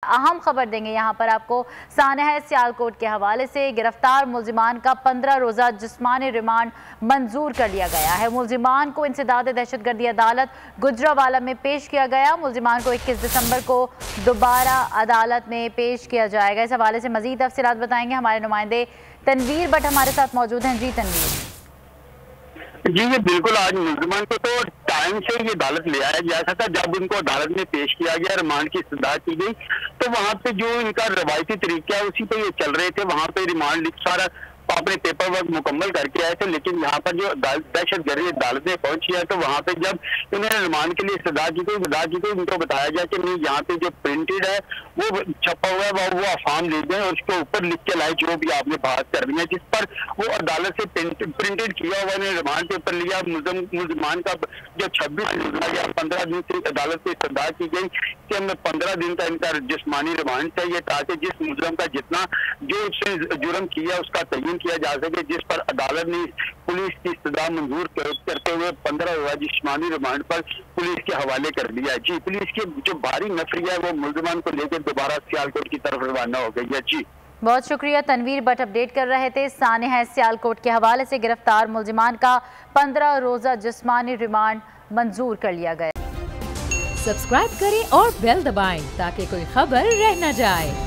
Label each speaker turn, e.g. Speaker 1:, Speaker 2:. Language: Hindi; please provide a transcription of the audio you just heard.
Speaker 1: अहम खबर देंगे यहाँ पर आपको। सानह सियालकोट के हवाले से गिरफ्तार मुल्जिमान का 15 रोज़ा जिस्मानी रिमांड मंजूर कर लिया गया है। मुल्जिमान को इंसदाद दहशतगर्दी अदालत गुजरावाला में पेश किया गया। मुल्जिमान को 21 दिसंबर को दोबारा अदालत में पेश किया जाएगा। इस हवाले से मजीद तफसीलात बताएंगे हमारे नुमाइंदे तनवीर भट्ट हमारे साथ मौजूद हैं। जी तनवीर।
Speaker 2: जी ये बिल्कुल, आज मुल्जिमान को तो टाइम से ये अदालत ले आया गया था। जब उनको अदालत में पेश किया गया, रिमांड की इस्तदा की गई, तो वहाँ पे जो इनका रवायती तरीका है उसी पे ये चल रहे थे। वहाँ पे रिमांड सारा अपने पेपर वर्क मुकम्मल करके आए थे, लेकिन यहाँ पर जो दहशतगर्दी अदालत में पहुंची है, तो वहाँ पे जब इन्होंने रिमांड के लिए इस्तदा की गई, उनको बताया गया कि नहीं, यहाँ पे जो प्रिंटेड है वो छपा हुआ है, वो अफाम ले जाए और उसके ऊपर लिख के लाए जो भी आपने बात करनी है, जिस पर वो अदालत से प्रिंटेड किया हुआ ने रिमांड पेपर लिया। मुल्जिमान का जो 26 या 15 दिन से अदालत से इस्तदा की गई कि हमें 15 दिन का इनका जिस्मानी रिमांड चाहिए, ताकि जिस मुजरम का जितना जो उसने जुर्म किया उसका तयन किया जा सके, जिस पर अदालत ने पुलिस की इस्तदा मंजूर करते हुए 15 रोज़ा जिस्मानी रिमांड पर पुलिस के हवाले कर दिया। जी, पुलिस की जो भारी नफरी है वो मुल्जिमान को लेकर दोबारा सियालकोट की तरफ रवाना हो गई है। जी
Speaker 1: बहुत शुक्रिया तनवीर भट्ट अपडेट कर रहे थे। सानह सियालकोट के हवाले से गिरफ्तार मुल्जिमान का 15 रोज़ा जिस्मानी रिमांड मंजूर कर लिया गया।
Speaker 3: सब्सक्राइब करें और बेल दबाएं ताकि कोई खबर रह न जाए।